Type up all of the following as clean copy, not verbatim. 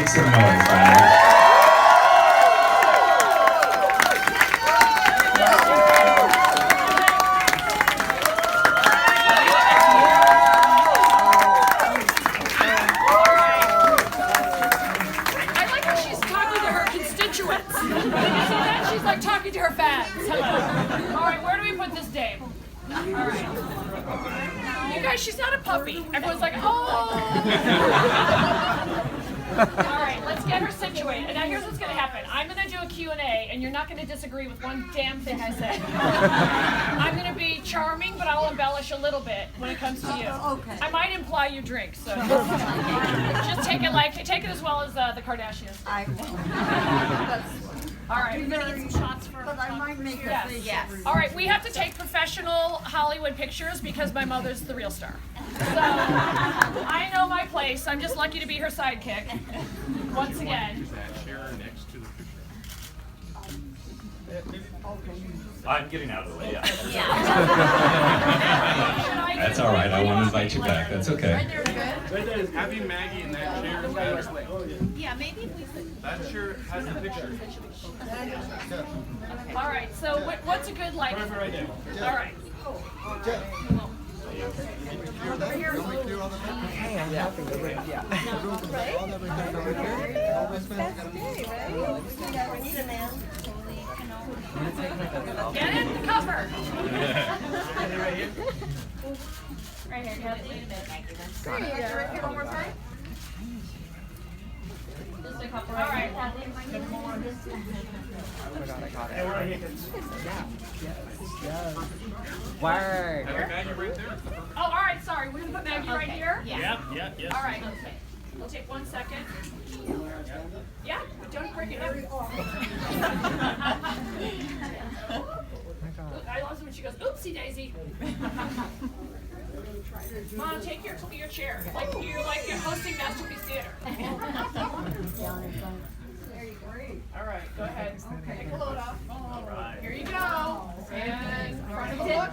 some noise, guys. She's like talking to her fans. All right, where do we put this dame? All right. You guys, she's not a puppy. Everyone's like, oh. All right, let's get her situated. And now here's what's going to happen. I'm going to do a Q&A, and you're not going to disagree with one damn thing I said. I'm going to be charming, but I'll embellish a little bit when it comes to you. Okay. I might imply you drink, so just take it as well as the Kardashians. I will. All right. We're gonna get some shots for. But I might make a face. Yes. All right. We have to take professional Hollywood pictures because my mother's the real star. So I know my place. I'm just lucky to be her sidekick. Once again. I'm getting out of the way. Yeah. That's all right. I won't invite you back. That's okay. Having Maggie in that chair. Yeah, maybe if we could. That chair has a picture. All right. So what's a good like? Right there. All right. Hey, I'm happy to win. Yeah. Get it. The cover. Right here, yeah, wait a minute, Maggie. There you go. One more time. Just a couple All right. Oh my god, I got it. Yes. Word. Maggie right there. Oh, all right. Sorry. We're gonna put Maggie right here. Yeah. Yes. All right. Okay. We'll take 1 second. Yeah. Don't break it up. I love it when she goes, oopsie daisy. Mom, take your chair. Like you're hosting Masterpiece Theater. All right, go ahead. Take the load off. All right. Here you go. And front of the book.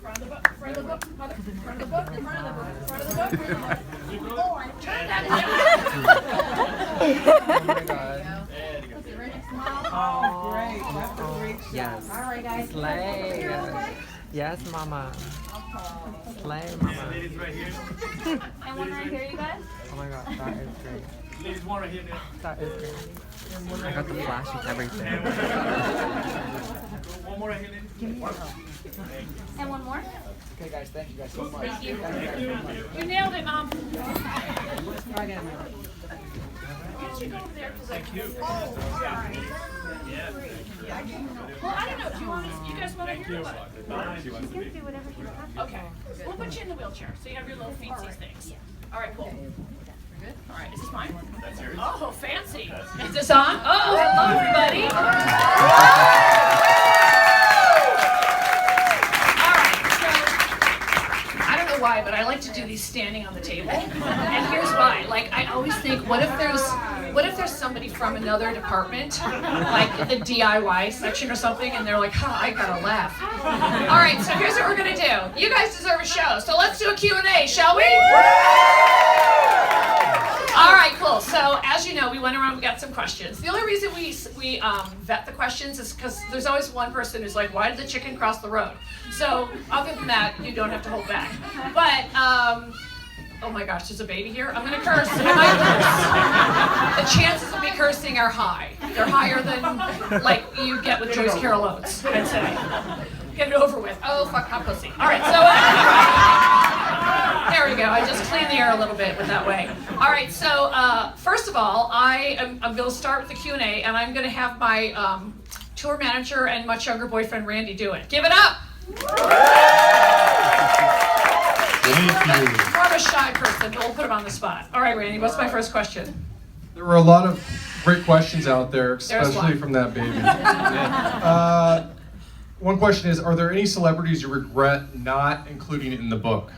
Front of the book. Front of the book. Front of the book. Front of the book. Front of the book. Turn that down. Oh my god. Oh, great. That's a great shot. Yes. All right, guys. Slay. Yes, mama. Slay, mama. Ladies right here. And one right here, you guys? Oh my god, that is great. Ladies, one right here. That is great. I got the flash and everything. One more right here. And one more? Okay, guys, thank you guys so much. Thank you. You nailed it, Mom. Try again. Why don't you go over there? Thank you. Well, I don't know. Do you want to? You guys want to hear what? She wants to be. Okay. We'll put you in the wheelchair so you have your little feetsies things. All right, cool. Good. All right. Is this mine? That's yours. Oh, fancy. Is this on? Oh, hello, everybody. All right. So I don't know why, but I like to do these standing on the table. And here's why. Like, I always think, what if there's somebody from another department, like the DIY section or something, and they're like, I gotta laugh. All right, so here's what we're gonna do. You guys deserve a show, so let's do a Q&A, shall we? All right, cool. So as you know, we went around, we got some questions. The only reason we vet the questions is because there's always one person who's like, why did the chicken cross the road? So other than that, you don't have to hold back. But, oh my gosh, there's a baby here. I'm gonna curse. I might curse. The chances of me cursing are high. They're higher than like you get with Joyce Carol Oates, I'd say. Get it over with. Oh, fuck, hot pussy. All right, so there we go. I just cleaned the air a little bit with that way. All right, so first of all, I'm going to start with the Q&A, and I'm going to have my tour manager and much younger boyfriend, Randy, do it. Give it up. Thank you. More of a shy person, but we'll put him on the spot. All right, Randy, what's my first question? There were a lot of great questions out there, especially one. from that baby. One question is, are there any celebrities you regret not including in the book?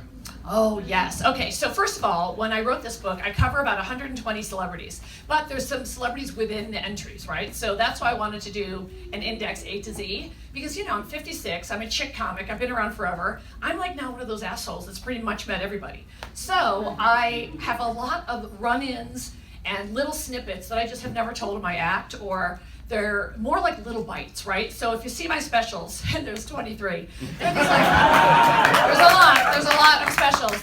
Oh, yes. Okay, so first of all, when I wrote this book, I cover about 120 celebrities, but there's some celebrities within the entries, right? So that's why I wanted to do an index A to Z, because, you know, I'm 56, I'm a chick comic, I've been around forever. I'm like now one of those assholes that's pretty much met everybody. So I have a lot of run-ins and little snippets that I just have never told in my act, or they're more like little bites, right? So if you see my specials, and there's 23, there's a lot of specials.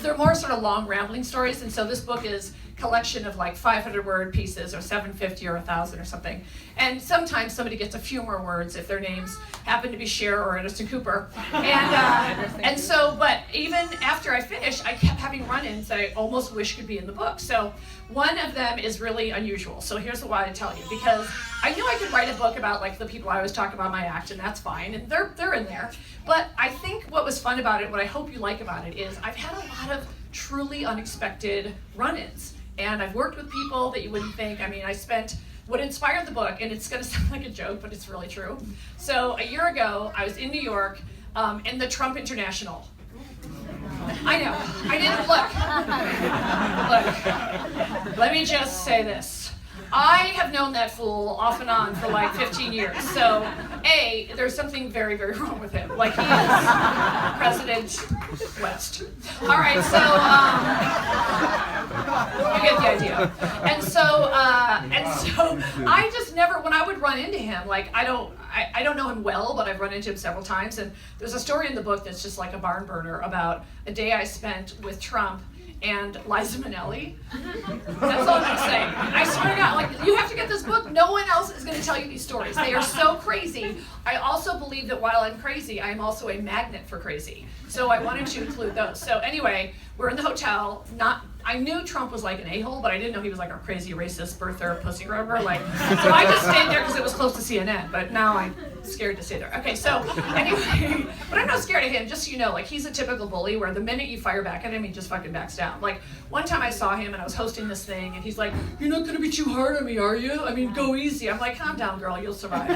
They're more sort of long rambling stories, and so this book is collection of like 500 word pieces or 750 or 1,000 or something. And sometimes somebody gets a few more words if their names happen to be Cher or Edison Cooper. And so, but even after I finished, I kept having run-ins that I almost wish could be in the book. So one of them is really unusual. So here's why I tell you, because I knew I could write a book about like the people I always talk about in my act, and that's fine, and they're in there. But I think what was fun about it, what I hope you like about it, is I've had a lot of truly unexpected run-ins. And I've worked with people that you wouldn't think. I mean, what inspired the book, and it's going to sound like a joke, but it's really true. So a year ago, I was in New York in the Trump International. I know, I didn't look. Look, let me just say this. I have known that fool off and on for like 15 years. So, A, there's something very, very wrong with him. Like, he is President West. All right, so, you get the idea. And so I just never, when I would run into him, like, I don't know him well, but I've run into him several times. And there's a story in the book that's just like a barn burner about a day I spent with Trump and Liza Minnelli. That's all I'm gonna say. I swear to God, like, you have to get this book. No one else is gonna tell you these stories. They are so crazy. I also believe that while I'm crazy, I am also a magnet for crazy. So I wanted to include those. So anyway, we're in the hotel. I knew Trump was like an a-hole, but I didn't know he was like a crazy racist birther pussy rubber. Like, so I just stayed there because it was close to CNN. But now I'm scared to stay there. Okay, so anyway, but I'm not scared of him. Just so you know, like, he's a typical bully where the minute you fire back at him, he just fucking backs down. Like, one time I saw him and I was hosting this thing, and he's like, "You're not gonna be too hard on me, are you? I mean, go easy." I'm like, "Calm down, girl. You'll survive." So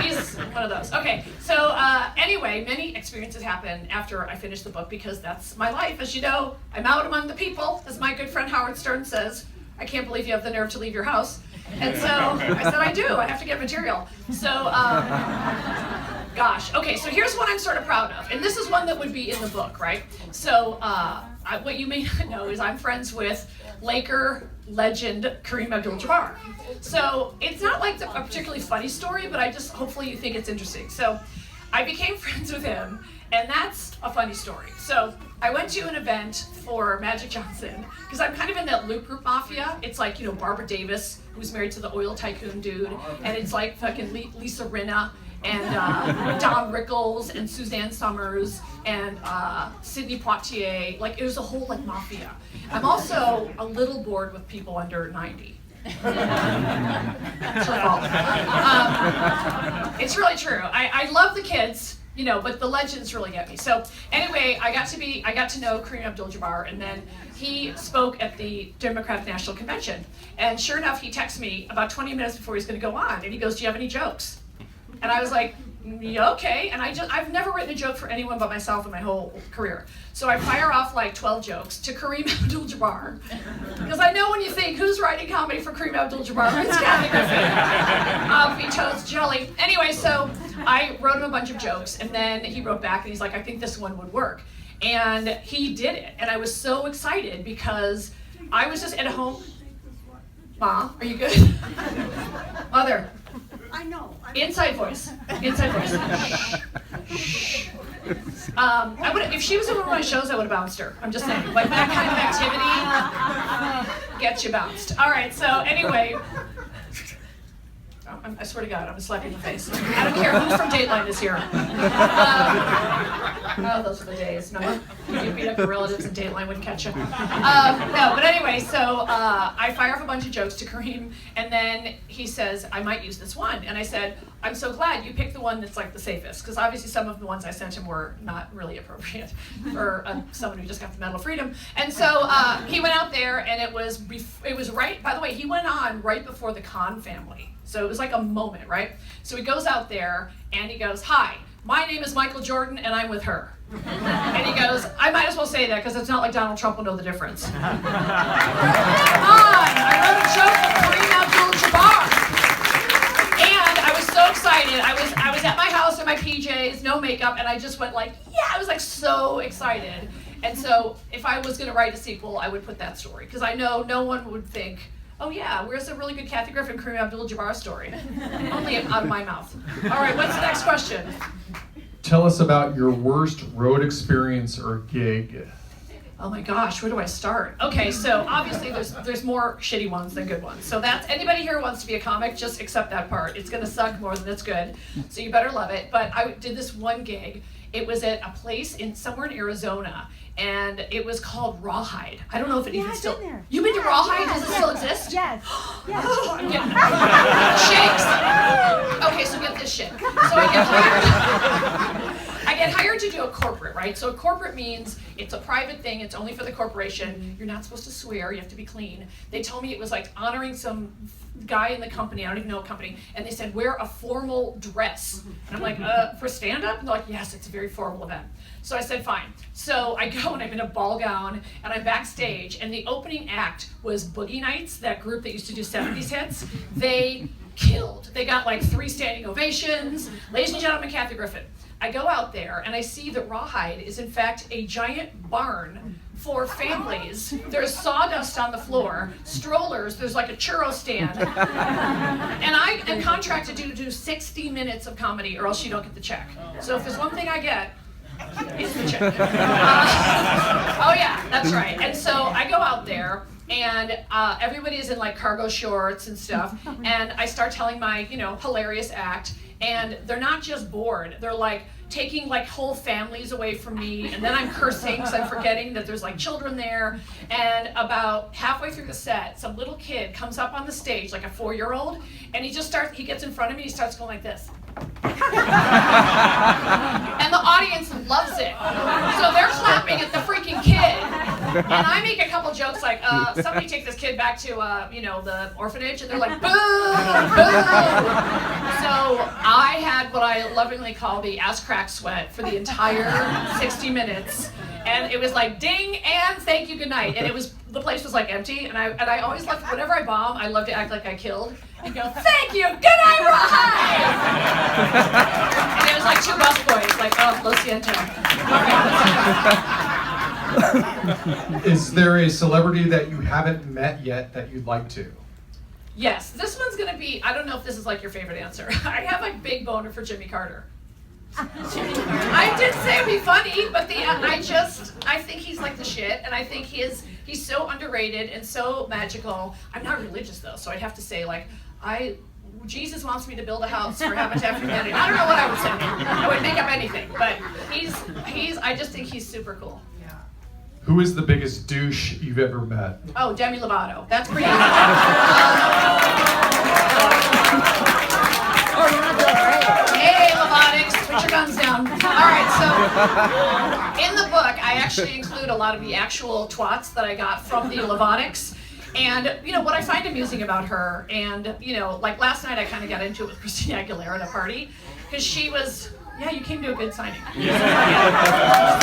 he's one of those. Okay, so anyway, many experiences happen after I finish the book because that's my life. As you know, I'm out among the people, as my good friend Howard Stern says. I can't believe you have the nerve to leave your house. And so I said, I do. I have to get material. So, gosh. Okay, so here's one I'm sort of proud of. And this is one that would be in the book, right? So what you may not know is I'm friends with Laker legend Kareem Abdul-Jabbar. So it's not like a particularly funny story, but hopefully you think it's interesting. So I became friends with him, and that's a funny story. So I went to an event for Maggie Griffin, because I'm kind of in that Loop Group Mafia. It's like, Barbara Davis, who's married to the oil tycoon dude, and it's like fucking Lisa Rinna, and Don Rickles, and Suzanne Summers, and Sidney Poitier. Like, it was a whole, like, mafia. I'm also a little bored with people under 90. It's her fault. It's really true. I love the kids, but the legends really get me. So anyway, I got to know Kareem Abdul-Jabbar, and then he spoke at the Democratic National Convention. And sure enough, he texted me about 20 minutes before he was going to go on, and he goes, "Do you have any jokes?" And I was like, "Yeah, okay." And I've never written a joke for anyone but myself in my whole career. So I fire off like 12 jokes to Kareem Abdul-Jabbar. Because I know when you think, who's writing comedy for Kareem Abdul-Jabbar? It's Maggie Griffin. Toast jelly. Anyway, so I wrote him a bunch of jokes, and then he wrote back and he's like, "I think this one would work." And he did it. And I was so excited because I was just at home. Ma, are you good? Mother. I know. Inside voice. Inside voice. I would, if she was in one of my shows, I would have bounced her. I'm just saying, like, that kind of activity gets you bounced. All right. So anyway, I swear to God, I'm gonna slap you in the face. I don't care who's from Dateline is here. Oh, those are the days. No, you beat up your relatives and Dateline wouldn't catch you. No, but anyway, so I fire off a bunch of jokes to Kareem, and then he says, "I might use this one." And I said, "I'm so glad you picked the one that's like the safest," because obviously some of the ones I sent him were not really appropriate for someone who just got the Medal of Freedom. And so he went out there, and it was right. By the way, he went on right before the Khan family. So it was like a moment, right? So he goes out there and he goes, "Hi, my name is Michael Jordan and I'm with her." And he goes, "I might as well say that because it's not like Donald Trump will know the difference." Come on, I wrote a joke with Kareem Abdul-Jabbar. And I was so excited. I was at my house in my PJs, no makeup, and I just went like, yeah, I was like so excited. And so if I was going to write a sequel, I would put that story because I know no one would think, oh yeah, where's a really good Kathy Griffin, Kareem Abdul-Jabbar story? Only out of my mouth. All right, what's the next question? Tell us about your worst road experience or gig. Oh my gosh, where do I start? Okay, so obviously there's more shitty ones than good ones. So that's, anybody here who wants to be a comic, just accept that part. It's gonna suck more than it's good, so you better love it. But I did this one gig. It was at a place somewhere in Arizona, and it was called Rawhide. I don't know if it even I've still. been there. You've been to Rawhide? Does it still exist? Yes. Yes. I'm getting shakes. Okay, so get this shit. So I get hired. I get hired to do a corporate, right? So a corporate means it's a private thing. It's only for the corporation. You're not supposed to swear. You have to be clean. They told me it was like honoring some guy in the company. I don't even know what company. And they said, wear a formal dress. And I'm like, for stand-up? And they're like, yes, it's a very formal event. So I said, fine. So I go and I'm in a ball gown and I'm backstage. And the opening act was Boogie Nights, that group that used to do 70s hits. They killed. They got like 3 standing ovations. Ladies and gentlemen, Kathy Griffin. I go out there and I see that Rawhide is in fact a giant barn for families. There's sawdust on the floor, strollers, there's like a churro stand. And I am contracted to do 60 minutes of comedy or else you don't get the check. So if there's one thing I get, it's the check. Oh yeah, that's right. And so I go out there and everybody is in like cargo shorts and stuff. And I start telling my, hilarious act. And they're not just bored, they're like taking like whole families away from me, and then I'm cursing because I'm forgetting that there's like children there. And about halfway through the set, some little kid comes up on the stage, like a 4-year-old, and he gets in front of me, he starts going like this. And the audience loves it. So they're clapping at the freaking kid. And I make a couple jokes like, somebody take this kid back to, the orphanage, and they're like, boo, boo. So I had what I lovingly call the ass crack sweat for the entire 60 minutes. And it was like ding and thank you, good night. And the place was like empty. And I always love, whenever I bomb, I love to act like I killed and go, thank you, good night, Rawhide. And it was like 2 busboys, like, oh, lo siento. Okay. Is there a celebrity that you haven't met yet that you'd like to? Yes, this one's gonna be, I don't know if this is like your favorite answer. I have a big boner for Jimmy Carter. I did say it'd be funny, but I think he's like the shit, and I think he's so underrated and so magical. I'm not religious though, so I'd have to say like, Jesus wants me to build a house for Habitat for Humanity. I don't know what I would say. I would make up anything, but I just think he's super cool. Who is the biggest douche you've ever met? Oh, Demi Lovato. That's pretty easy. Hey, Lovotics, put your guns down. All right, so in the book, I actually include a lot of the actual twats that I got from the Lovotics. And, what I find amusing about her, and, like last night I kind of got into it with Christina Aguilera at a party, because she was, yeah, you came to a good signing. Yeah.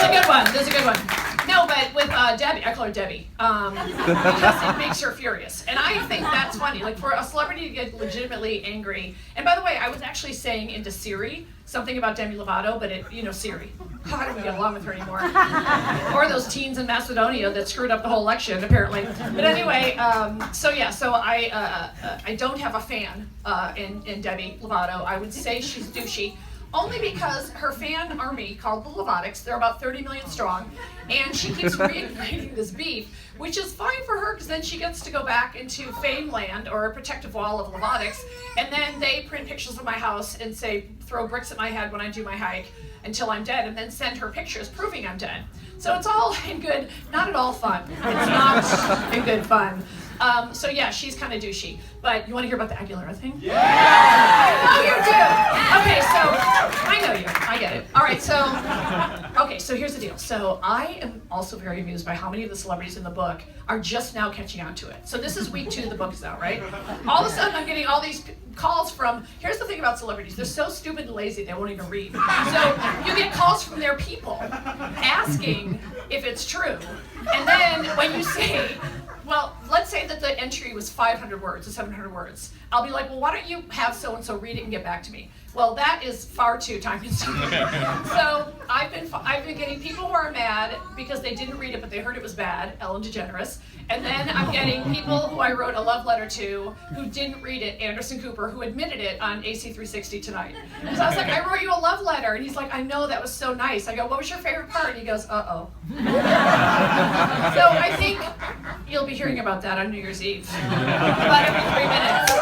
This is a good one, No, but with Debbie, I call her Debbie, because it makes her furious. And I think that's funny, like for a celebrity to get legitimately angry. And by the way, I was actually saying into Siri something about Demi Lovato, but Siri. How do we get along with her anymore? Or those teens in Macedonia that screwed up the whole election, apparently. But anyway, so I don't have a fan in Demi Lovato. I would say she's douchey. Only because her fan army, called the Lovotics, they're about 30 million strong, and she keeps reigniting this beef, which is fine for her because then she gets to go back into fame land or a protective wall of Lovotics, and then they print pictures of my house and say, throw bricks at my head when I do my hike until I'm dead, and then send her pictures proving I'm dead. So it's all in good, not at all fun. It's not in good fun. So yeah, she's kind of douchey. But you want to hear about the Aguilera thing? Yeah! Oh, you do! Okay, so I know you. I get it. All right, so here's the deal. So I am also very amused by how many of the celebrities in the book are just now catching on to it. So this is week 2, the book is out, right? All of a sudden I'm getting all these calls from, here's the thing about celebrities, they're so stupid and lazy they won't even read. So you get calls from their people asking if it's true. And then when you say, well, let's say that the entry was 500 words or 700 words. I'll be like, well, why don't you have so-and-so read it and get back to me? Well, that is far too time-consuming. So I've been getting people who are mad because they didn't read it, but they heard it was bad, Ellen DeGeneres. And then I'm getting people who I wrote a love letter to who didn't read it, Anderson Cooper, who admitted it on AC360 tonight. So I was like, I wrote you a love letter. And he's like, I know, that was so nice. I go, what was your favorite part? And he goes, uh-oh. So I think you'll be hearing about that on New Year's Eve. About every 3 minutes.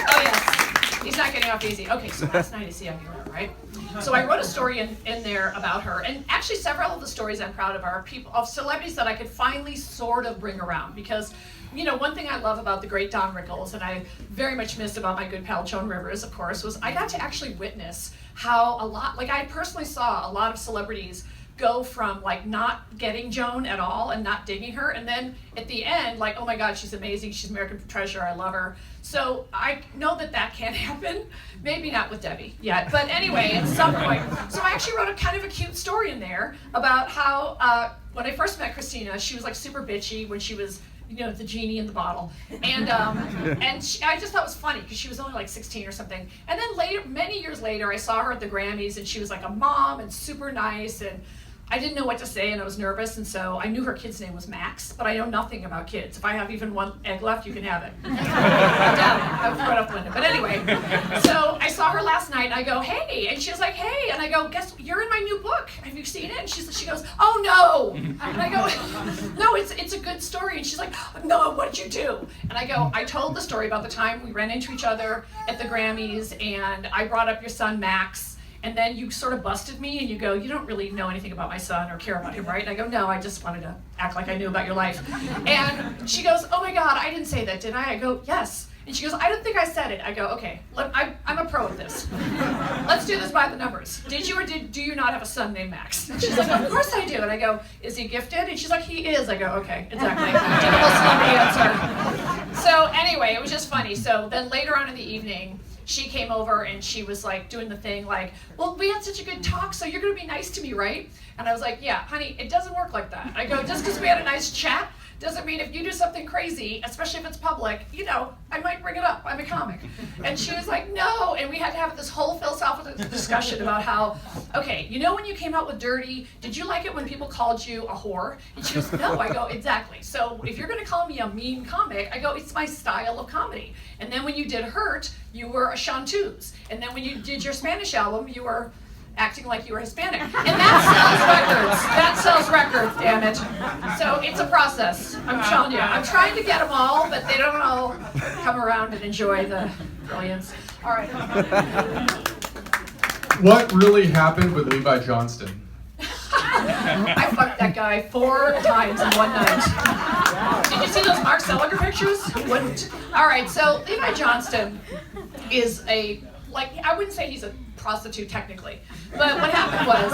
Oh, yes. He's not getting off easy. Okay, so last night is the Aguilera, right? So I wrote a story in there about her, and actually several of the stories I'm proud of are celebrities that I could finally sort of bring around, because one thing I love about the great Don Rickles, and I very much missed about my good pal Joan Rivers, of course, was I got to actually witness how I personally saw a lot of celebrities go from not getting Joan at all and not digging her, and then at the end, oh my God, she's amazing, she's American treasure, I love her. So I know that can't happen. Maybe not with Debbie yet, but anyway, at some point. So I actually wrote a kind of a cute story in there about how when I first met Christina, she was super bitchy when she was the genie in the bottle, and I just thought it was funny because she was only 16 or something. And then later, many years later, I saw her at the Grammys, and she was like a mom and super nice, and I didn't know what to say, and I was nervous, and so I knew her kid's name was Max, but I know nothing about kids. If I have even one egg left, you can have it. I would throw it out the window. But anyway, so I saw her last night, and I go, hey, and she was like, hey, and I go, guess you're in my new book. Have you seen it? And she goes, oh no. And I go, no, it's a good story. And she's like, no, what did you do? And I go, I told the story about the time we ran into each other at the Grammys, and I brought up your son Max. And then you sort of busted me, and you go, you don't really know anything about my son or care about him, right? And I go, no, I just wanted to act like I knew about your life. And she goes, oh my God, I didn't say that, did I? I go, yes. And she goes, I don't think I said it. I go, okay, I'm a pro at this. Let's do this by the numbers. Did you or do you not have a son named Max? And she's like, of course I do. And I go, is he gifted? And she's like, he is. I go, okay, exactly. Typical celebrity answer. So anyway, it was just funny. So then later on in the evening, she came over and she was doing the thing well, we had such a good talk, so you're gonna be nice to me, right? And I was like, yeah, honey, it doesn't work like that. I go, just because we had a nice chat doesn't mean if you do something crazy, especially if it's public, I might bring it up. I'm a comic. And she was like, no. And we had to have this whole philosophical discussion about how, okay, when you came out with Dirty, did you like it when people called you a whore? And she goes, no. I go, exactly. So if you're going to call me a mean comic, I go, it's my style of comedy. And then when you did Hurt, you were a chanteuse. And then when you did your Spanish album, you were acting like you were Hispanic. And that sells records, damn it. So it's a process, I'm telling you. I'm trying to get them all, but they don't all come around and enjoy the brilliance. All right. What really happened with Levi Johnston? I fucked that guy 4 times in one night. Did you see those Mark Seliger pictures? Who wouldn't? All right, so Levi Johnston is I wouldn't say he's a prostitute technically, but what happened was,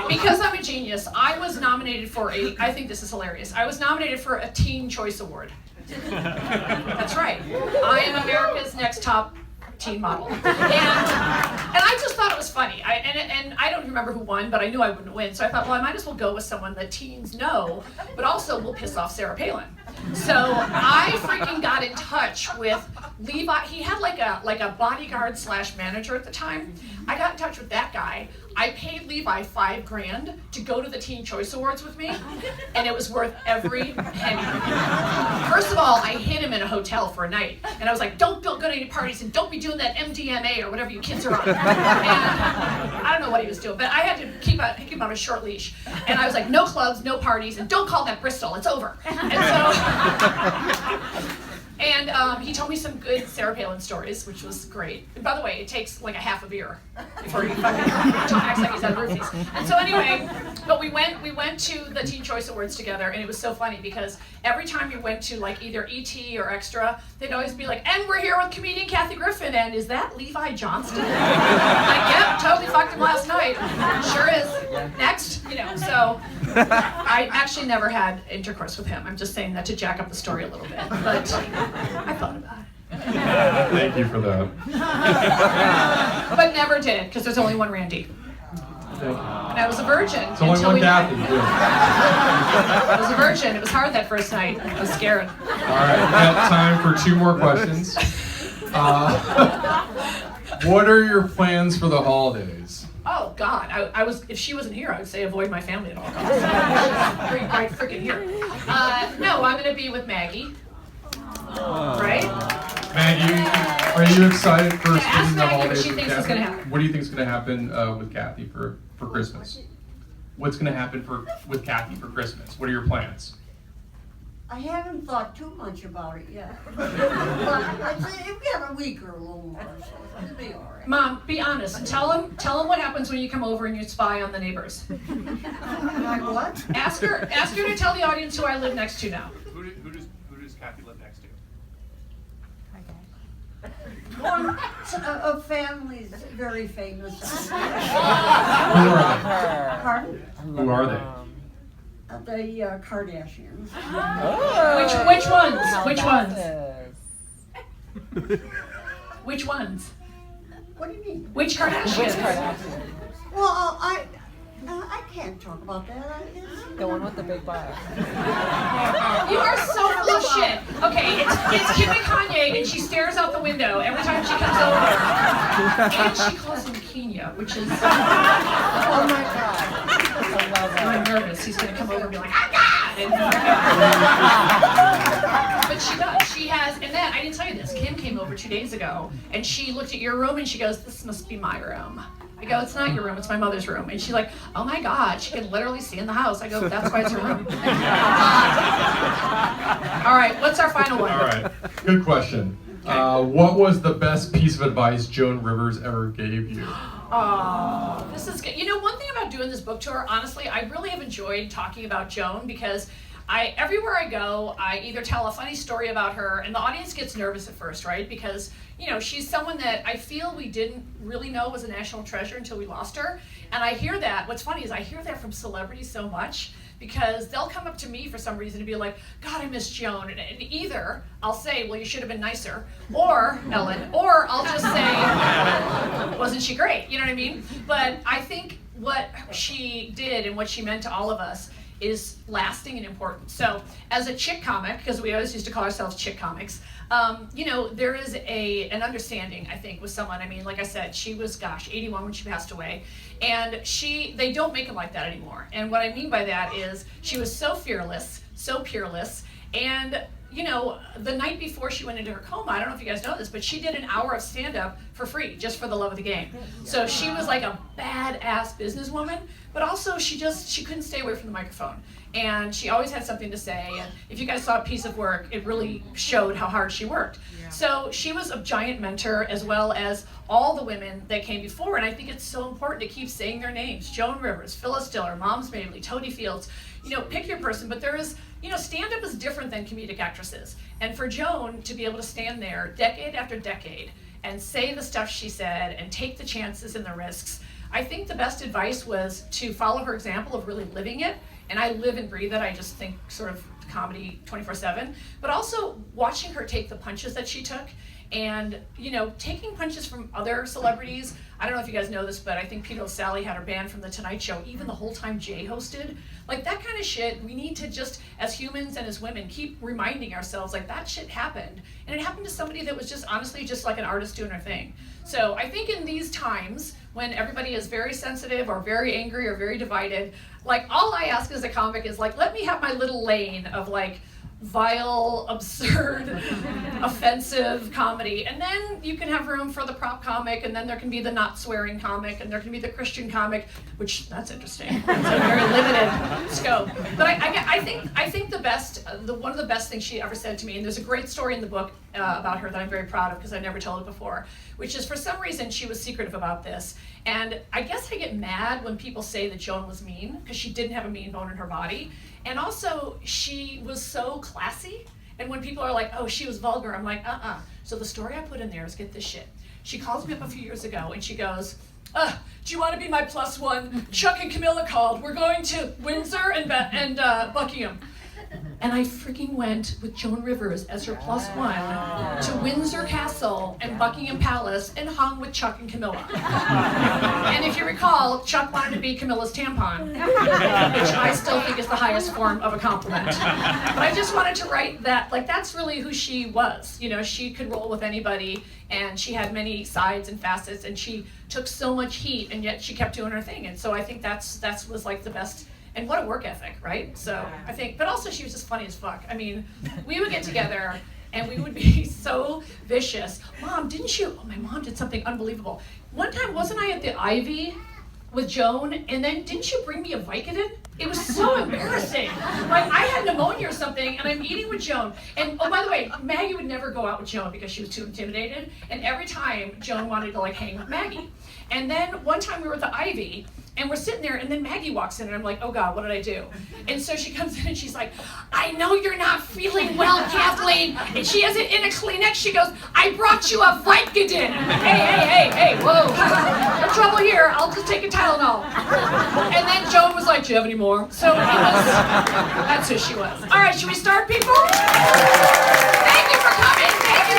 because I'm a genius, I was nominated for I think this is hilarious, I was nominated for a Teen Choice Award. That's right. I am America's Next Top Teen Model. And I just thought it was funny. And I don't remember who won, but I knew I wouldn't win, so I thought, well, I might as well go with someone that teens know, but also will piss off Sarah Palin. So I freaking got in touch with Levi. He had like a bodyguard / manager at the time. I got in touch with that guy. I paid Levi $5,000 to go to the Teen Choice Awards with me, and it was worth every penny. First of all, I hid him in a hotel for a night, and I was like, don't go to any parties, and don't be doing that MDMA or whatever you kids are on. And I don't know what he was doing, but I had to keep him on a short leash. And I was like, no clubs, no parties, and don't call that Bristol, it's over. And he told me some good Sarah Palin stories, which was great. And by the way, it takes like a half a beer before you fucking acts like he's had roofies. And so anyway, but we went to the Teen Choice Awards together, and it was so funny because every time you went to either ET or Extra, they'd always be like, and we're here with comedian Maggie Griffin, and is that Levi Johnston? Yep, totally fucked him last night. Sure is. Next, so I actually never had intercourse with him. I'm just saying that to jack up the story a little bit, but I thought about it. Thank you for that. But never did, because there's only one Randy. And I was a virgin. It's only one Kathy. I was a virgin. It was hard that first night. I was scared. All right, we got time for 2 more questions. What are your plans for the holidays? Oh God, I was if she wasn't here, I would say avoid my family at all costs. She's right freaking here. No, I'm gonna be with Maggie. Right? Maggie, are you excited for Yeah, ask spending the Maggie what holidays she with thinks is Kathy? gonna happen. What do you think is going to happen with Kathy for Christmas? What's going to happen with Kathy for Christmas? What are your plans? I haven't thought too much about it yet. But I'd say if we have a week or a little more, so it'll be all right. Mom, be honest and tell him what happens when you come over and you spy on the neighbors. Like what? Ask her to tell the audience who I live next to now. Who does Kathy live next to? One of families very famous. Who are Pardon? they? Who are they? The Kardashians. Which ones? Which ones? Which ones? What do you mean? Which Kardashians? Well, I can't talk about that. The one with the big butt. You are so full of shit. Okay, it's Kim and Kanye, and she stares out the window every time she comes over. And she calls him Kenya, which is. Oh my god. I love I'm it. nervous. He's gonna come over and be like, "Ah, God!" But she does. She has, and then I didn't tell you this. Kim came over 2 days ago, and she looked at your room, and she goes, "This must be my room." I go, "It's not your room, it's my mother's room." And she's like, "Oh my God, she can literally see in the house." I go, "That's why it's her room." All right, what's our final one? All right, good question. What was the best piece of advice Joan Rivers ever gave you? Oh, this is good. You know, one thing about doing this book tour, honestly, I really have enjoyed talking about Joan because everywhere I go, I either tell a funny story about her, and the audience gets nervous at first, right? Because, you know, she's someone that I feel we didn't really know was a national treasure until we lost her. And I hear that, what's funny is I hear that from celebrities so much because they'll come up to me for some reason and be like, "God, I miss Joan." And either I'll say, "Well, you should have been nicer," or Ellen, or I'll just say, "Wasn't she great?" You know what I mean? But I think what she did and what she meant to all of us is lasting and important. So as a chick comic, because we always used to call ourselves chick comics, you know, there is an understanding, I think, with someone. I mean, like I said, she was, 81 when she passed away. And they don't make them like that anymore. And what I mean by that is she was so fearless, so peerless, and you know, the night before she went into her coma, I don't know if you guys know this, but she did an hour of stand-up for free, just for the love of the game. So she was like a badass businesswoman, but also she couldn't stay away from the microphone. And she always had something to say, and if you guys saw a piece of work, it really showed how hard she worked. So she was a giant mentor, as well as all the women that came before, and I think it's so important to keep saying their names. Joan Rivers, Phyllis Diller, Moms Mabley, Toady Fields, you know, pick your person, but there is, you know, stand-up is different than comedic actresses. And for Joan to be able to stand there decade after decade and say the stuff she said and take the chances and the risks, I think the best advice was to follow her example of really living it. And I live and breathe it. I just think sort of comedy 24/7, but also watching her take the punches that she took and, you know, taking punches from other celebrities. I don't know if you guys know this, but I think Peter O'Sally had her banned from The Tonight Show even the whole time Jay hosted. Like, that kind of shit, we need to just, as humans and as women, keep reminding ourselves, like, that shit happened. And it happened to somebody that was just, honestly, just like an artist doing her thing. So I think in these times, when everybody is very sensitive or very angry or very divided, like, all I ask as a comic is, like, let me have my little lane of, like, vile, absurd, offensive comedy. And then you can have room for the prop comic, and then there can be the not swearing comic, and there can be the Christian comic, which, that's interesting. It's a very limited scope. But I think the best, one of the best things she ever said to me, and there's a great story in the book about her that I'm very proud of because I never told it before, which is for some reason she was secretive about this. And I guess I get mad when people say that Joan was mean, because she didn't have a mean bone in her body. And also, she was so classy. And when people are like, "Oh, she was vulgar," I'm like, So the story I put in there is, get this shit. She calls me up a few years ago and she goes, "Do you want to be my +1? Chuck and Camilla called. We're going to Windsor and Buckingham." And I freaking went with Joan Rivers as her +1 to Windsor Castle and Buckingham Palace and hung with Chuck and Camilla. And if you recall, Chuck wanted to be Camilla's tampon, which I still think is the highest form of a compliment. But I just wanted to write that, like, that's really who she was. You know, she could roll with anybody, and she had many sides and facets, and she took so much heat, and yet she kept doing her thing. And so I think that was like the best. And what a work ethic, right? So I think, but also she was just funny as fuck. I mean, we would get together and we would be so vicious. Mom, didn't you? Oh, my mom did something unbelievable. One time, wasn't I at the Ivy with Joan? And then didn't you bring me a Vicodin? It was so embarrassing. Like, I had pneumonia or something, and I'm eating with Joan. And oh, by the way, Maggie would never go out with Joan because she was too intimidated. And every time, Joan wanted to like hang with Maggie. And then one time we were at the Ivy, and we're sitting there, and then Maggie walks in, and I'm like, oh God, what did I do? And so she comes in, and she's like, I know you're not feeling well, Kathleen. And she has it in a Kleenex. She goes, I brought you a Vicodin. Hey, whoa. No trouble here. I'll just take a Tylenol. And then Joan was like, do you have any more? So that's who she was. All right, should we start, people? Thank you for coming. Thank you.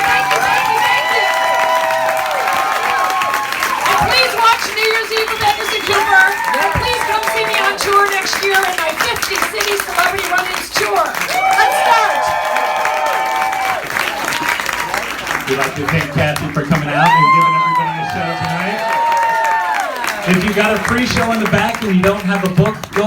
And please watch New Year's Eve with Anderson Cooper. And please come see me on tour next year in my 50 City Celebrity Run-Ins tour. Let's start. We'd like to thank Kathy for coming out and giving everybody a show tonight. If you got a free show in the back and you don't have a book, go